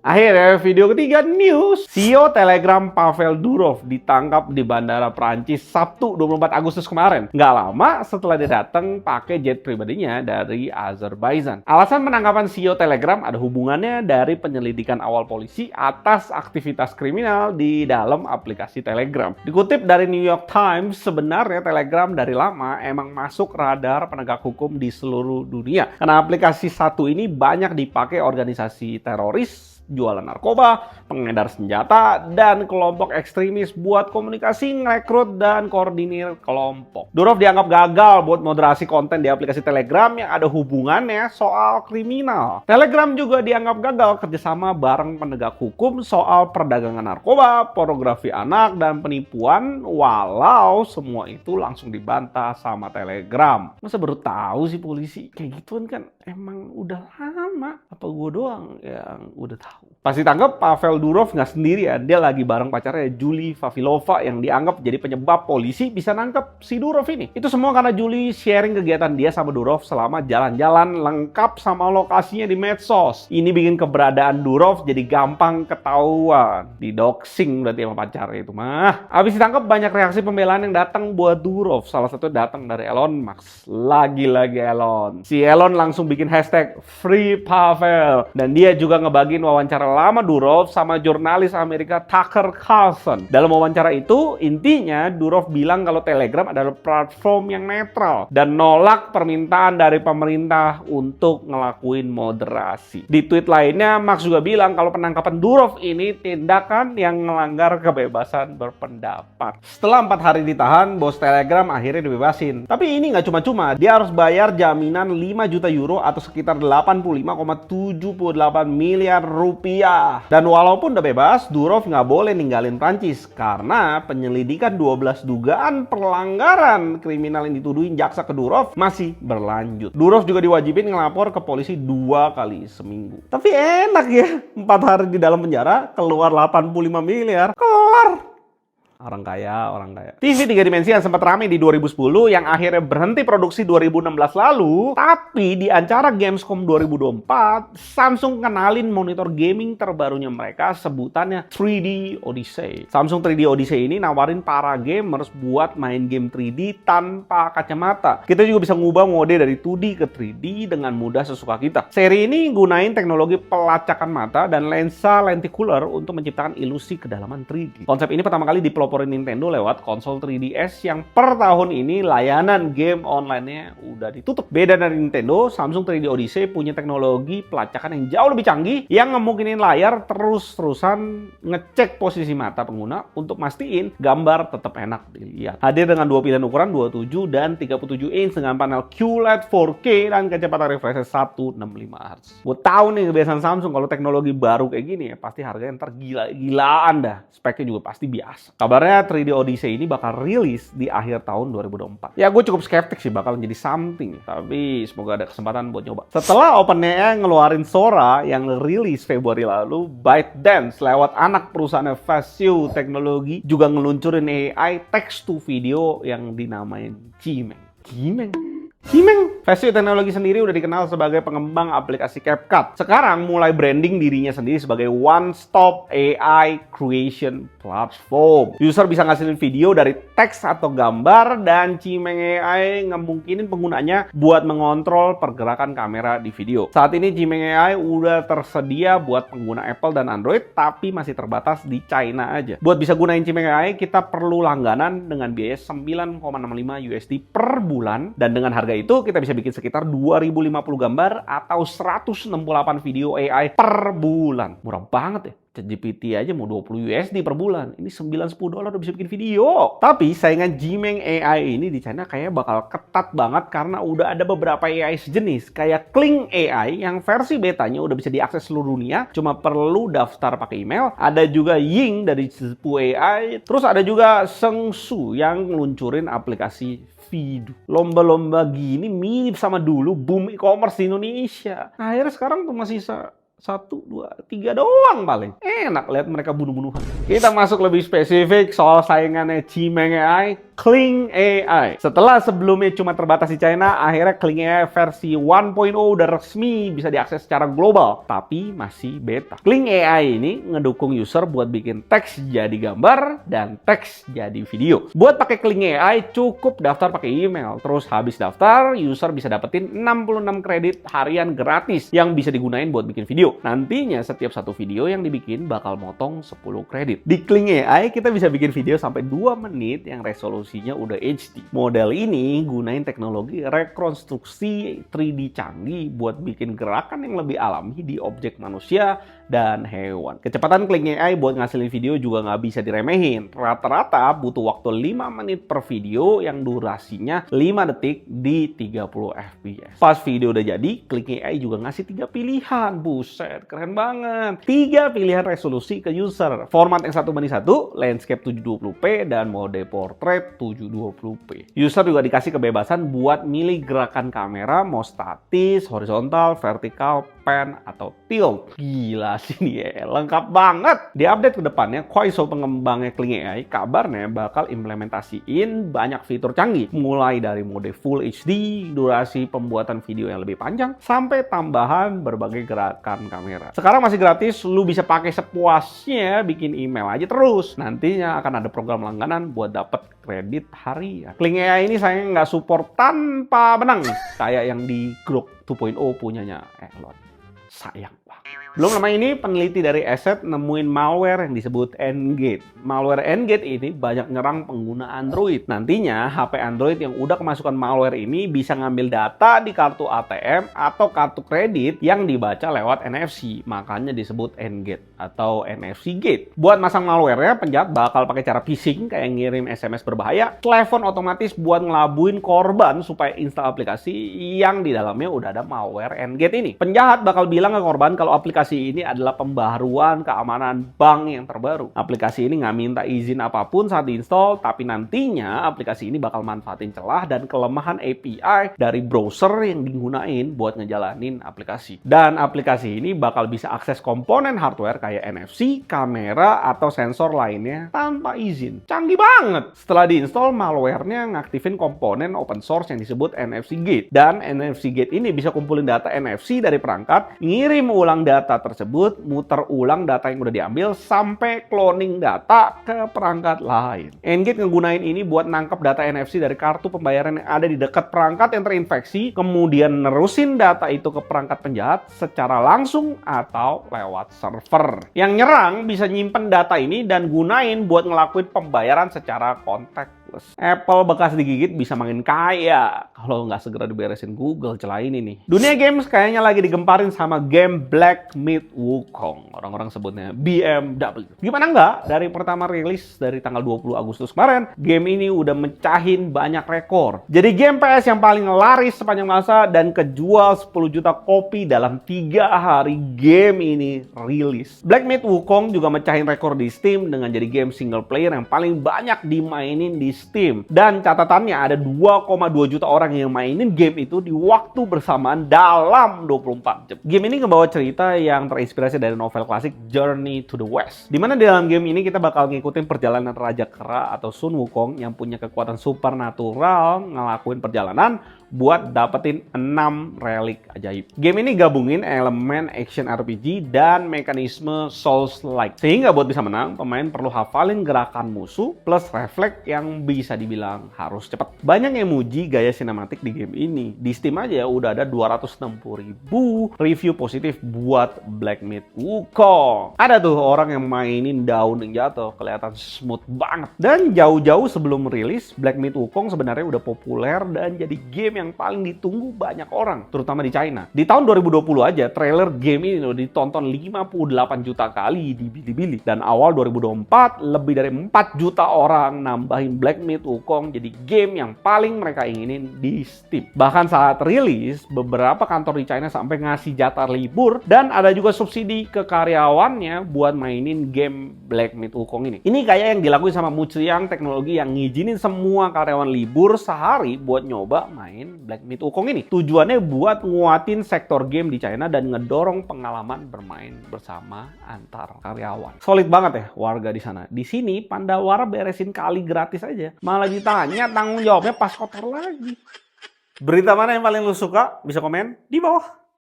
Akhirnya video ketiga news. CEO Telegram Pavel Durov ditangkap di Bandara Prancis Sabtu 24 Agustus kemarin. Nggak lama setelah dia datang pakai jet pribadinya dari Azerbaijan. Alasan penangkapan CEO Telegram ada hubungannya dari penyelidikan awal polisi atas aktivitas kriminal di dalam aplikasi Telegram. Dikutip dari New York Times, sebenarnya Telegram dari lama emang masuk radar penegak hukum di seluruh dunia. Karena aplikasi satu ini banyak dipakai organisasi teroris, jualan narkoba, pengedar senjata, dan kelompok ekstremis buat komunikasi, ngerekrut, dan koordinir kelompok. Durov dianggap gagal buat moderasi konten di aplikasi Telegram yang ada hubungannya soal kriminal. Telegram juga dianggap gagal kerjasama bareng penegak hukum soal perdagangan narkoba, pornografi anak, dan penipuan, walau semua itu langsung dibantah sama Telegram. Masa baru tahu sih polisi? Kayak gituan kan emang udah lama. Apa gue doang yang udah tahu? Pas ditangkap, Pavel Durov nggak sendirian. Dia lagi bareng pacarnya Julie Vavilova yang dianggap jadi penyebab polisi bisa nangkep si Durov ini. Itu semua karena Julie sharing kegiatan dia sama Durov selama jalan-jalan lengkap sama lokasinya di medsos. Ini bikin keberadaan Durov jadi gampang ketahuan. Di-doxing berarti sama pacarnya itu mah. Abis ditangkap, banyak reaksi pembelaan yang datang buat Durov. Salah satu datang dari Elon Musk. Lagi-lagi Elon. Si Elon langsung bikin hashtag Free Pavel. Dan dia juga ngebagiin wawancara lama Durov sama jurnalis Amerika Tucker Carlson. Dalam wawancara itu, intinya Durov bilang kalau Telegram adalah platform yang netral dan nolak permintaan dari pemerintah untuk ngelakuin moderasi. Di tweet lainnya, Max juga bilang kalau penangkapan Durov ini tindakan yang melanggar kebebasan berpendapat. Setelah 4 hari ditahan, bos Telegram akhirnya dibebasin. Tapi ini nggak cuma-cuma, dia harus bayar jaminan 5 juta euro atau sekitar 85,78 miliar rupiah. Dan walaupun udah bebas, Durov nggak boleh ninggalin Prancis karena penyelidikan 12 dugaan pelanggaran kriminal yang dituduhin jaksa ke Durov masih berlanjut. Durov juga diwajibin ngelapor ke polisi 2 kali seminggu. Tapi enak ya, 4 hari di dalam penjara, keluar 85 miliar, kelar. Orang kaya, orang kaya. TV 3 dimensi yang sempat ramai di 2010 yang akhirnya berhenti produksi 2016 lalu, tapi di acara Gamescom 2024, Samsung kenalin monitor gaming terbarunya mereka, sebutannya 3D Odyssey. Samsung 3D Odyssey ini nawarin para gamers buat main game 3D tanpa kacamata. Kita juga bisa ngubah mode dari 2D ke 3D dengan mudah sesuka kita. Seri ini gunain teknologi pelacakan mata dan lensa lenticular untuk menciptakan ilusi kedalaman 3D. Konsep ini pertama kali dipeloporin Nintendo lewat konsol 3DS yang per tahun ini layanan game online-nya udah ditutup. Beda dari Nintendo, Samsung 3D Odyssey punya teknologi pelacakan yang jauh lebih canggih yang ngemungkinin layar terus-terusan ngecek posisi mata pengguna untuk mastiin gambar tetap enak dilihat. Hadir dengan 2 pilihan ukuran 27 dan 37 inch dengan panel QLED 4K dan kecepatan refresh 165 Hz. Gue tahu nih kebiasaan Samsung kalau teknologi baru kayak gini ya pasti harganya ntar gila-gilaan dah. Speknya juga pasti biasa. Kabarnya 3D Odyssey ini bakal rilis di akhir tahun 2024. Ya gue cukup skeptik sih bakal menjadi something. Tapi semoga ada kesempatan buat nyoba. Setelah OpenAI ngeluarin Sora yang rilis Februari lalu, ByteDance lewat anak perusahaan Faceo Teknologi juga ngeluncurin AI text to video yang dinamain Cimeng. Faceo Teknologi sendiri udah dikenal sebagai pengembang aplikasi CapCut. Sekarang mulai branding dirinya sendiri sebagai one-stop AI creation platform. User bisa ngasilin video dari teks atau gambar dan Cimeng AI ngemungkinin penggunanya buat mengontrol pergerakan kamera di video. Saat ini Cimeng AI udah tersedia buat pengguna Apple dan Android, tapi masih terbatas di China aja. Buat bisa gunain Cimeng AI, kita perlu langganan dengan biaya 9,65 USD per bulan, dan dengan harga itu kita bisa bikin sekitar 2050 gambar atau 168 video AI per bulan. Murah banget ya. ChatGPT aja mau 20 USD per bulan. Ini 9-10 dolar udah bisa bikin video. Tapi saingan Cimeng AI ini di China kayaknya bakal ketat banget karena udah ada beberapa AI sejenis. Kayak Kling AI yang versi betanya udah bisa diakses seluruh dunia. Cuma perlu daftar pakai email. Ada juga Ying dari Zhipu AI. Terus ada juga Shengsu yang ngeluncurin aplikasi Vidu. Lomba-lomba gini mirip sama dulu boom e-commerce di Indonesia. Akhirnya sekarang cuma sisa 1, 2, 3 doang paling. enak lihat mereka bunuh-bunuhan. Kita masuk lebih spesifik soal saingannya Cimeng AI, Kling AI. Setelah sebelumnya cuma terbatas di China, akhirnya Kling AI versi 1.0 udah resmi bisa diakses secara global, tapi masih beta. Kling AI ini ngedukung user buat bikin teks jadi gambar dan teks jadi video. Buat pakai Kling AI cukup daftar pakai email, terus habis daftar user bisa dapetin 66 kredit harian gratis yang bisa digunain buat bikin video. Nantinya setiap satu video yang dibikin bakal motong 10 kredit. Di Kling AI kita bisa bikin video sampai 2 menit yang resolusinya udah HD. Model ini gunain teknologi rekonstruksi 3D canggih buat bikin gerakan yang lebih alami di objek manusia dan hewan. Kecepatan Kling AI buat ngasilin video juga nggak bisa diremehin. Rata-rata butuh waktu 5 menit per video yang durasinya 5 detik di 30 fps. Pas video udah jadi, Kling AI juga ngasih 3 pilihan. Buset, keren banget. 3 pilihan resolusi ke user. Format yang 1:1, landscape 720p dan mode portrait 720p. User juga dikasih kebebasan buat milih gerakan kamera mau statis, horizontal, vertikal, pan, atau tilt. Gila sih nih, lengkap banget. Di update kedepannya, Kuaishou pengembangnya Kling AI kabarnya bakal implementasiin banyak fitur canggih. Mulai dari mode Full HD, durasi pembuatan video yang lebih panjang, sampai tambahan berbagai gerakan kamera. Sekarang masih gratis, lu bisa pakai sepuasnya, bikin email aja terus. Nantinya akan ada program langganan buat dapet kredit harian. Kling AI ini saya nggak support tanpa benang, kayak yang di Grok 2.0 punyanya Elon. Sayang banget. Belum lama ini peneliti dari Asset nemuin malware yang disebut N-Gate. Malware N-Gate ini banyak nyerang pengguna Android. Nantinya HP Android yang udah kemasukan malware ini bisa ngambil data di kartu ATM atau kartu kredit yang dibaca lewat NFC. Makanya disebut N-Gate atau NFC Gate. Buat masang malware-nya, penjahat bakal pakai cara phishing kayak ngirim SMS berbahaya, telepon otomatis buat ngelabuin korban supaya install aplikasi yang di dalamnya udah ada malware N-Gate ini. Penjahat bakal bilang ke korban kalau aplikasi ini adalah pembaharuan keamanan bank yang terbaru. Aplikasi ini nggak minta izin apapun saat diinstal, tapi nantinya aplikasi ini bakal manfaatin celah dan kelemahan API dari browser yang digunain buat ngejalanin aplikasi. Dan aplikasi ini bakal bisa akses komponen hardware kayak NFC, kamera, atau sensor lainnya tanpa izin. Canggih banget! Setelah diinstal, malware-nya ngaktifin komponen open source yang disebut NFC Gate. Dan NFC Gate ini bisa kumpulin data NFC dari perangkat, ngirim ulang data tersebut, muter ulang data yang udah diambil, sampai cloning data ke perangkat lain. N-Gate ngegunain ini buat nangkep data NFC dari kartu pembayaran yang ada di dekat perangkat yang terinfeksi, kemudian nerusin data itu ke perangkat penjahat secara langsung atau lewat server. Yang nyerang bisa nyimpen data ini dan gunain buat ngelakuin pembayaran secara contactless. Apple bekas digigit bisa makin kaya kalau nggak segera diberesin Google celah ini nih. Dunia games kayaknya lagi digemparin sama game Black Myth Wukong. Orang-orang sebutnya BMW. Gimana nggak? Dari pertama rilis dari tanggal 20 Agustus kemarin, game ini udah mecahin banyak rekor. Jadi game PS yang paling laris sepanjang masa dan kejual 10 juta kopi dalam 3 hari game ini rilis. Black Myth Wukong juga mecahin rekor di Steam dengan jadi game single player yang paling banyak dimainin di Steam. Dan catatannya ada 2,2 juta orang yang mainin game itu di waktu bersamaan dalam 24 jam. Game ini ngebawa cerita yang terinspirasi dari novel klasik Journey to the West. Dimana di dalam game ini kita bakal ngikutin perjalanan Raja Kera atau Sun Wukong yang punya kekuatan supernatural ngelakuin perjalanan buat dapetin 6 relik ajaib. Game ini gabungin elemen action RPG dan mekanisme Souls-like. Sehingga buat bisa menang, pemain perlu hafalin gerakan musuh plus refleks yang bisa dibilang harus cepat. Banyak yang muji gaya sinematik di game ini. Di Steam aja udah ada 260.000 review positif buat Black Myth Wukong. Ada tuh orang yang mainin daun yang jatuh, kelihatan smooth banget. Dan jauh-jauh sebelum rilis, Black Myth Wukong sebenarnya udah populer dan jadi game yang paling ditunggu banyak orang, terutama di China. Di tahun 2020 aja, trailer game ini udah ditonton 58 juta kali di Bilibili. Dan awal 2024, lebih dari 4 juta orang nambahin Black Myth Wukong jadi game yang paling mereka inginin di Steam. Bahkan saat rilis, beberapa kantor di China sampai ngasih jatah libur dan ada juga subsidi ke karyawannya buat mainin game Black Myth Wukong ini. Ini kayak yang dilakuin sama Mucliang Teknologi yang ngizinin semua karyawan libur sehari buat nyoba main ngembangin Black Myth Wukong ini. Tujuannya buat nguatin sektor game di China dan ngedorong pengalaman bermain bersama antar karyawan. Solid banget ya warga di sana. Di sini Pandawara beresin kali gratis aja, malah ditanya tanggung jawabnya pas kotor lagi. Berita mana yang paling lu suka? Bisa komen di bawah.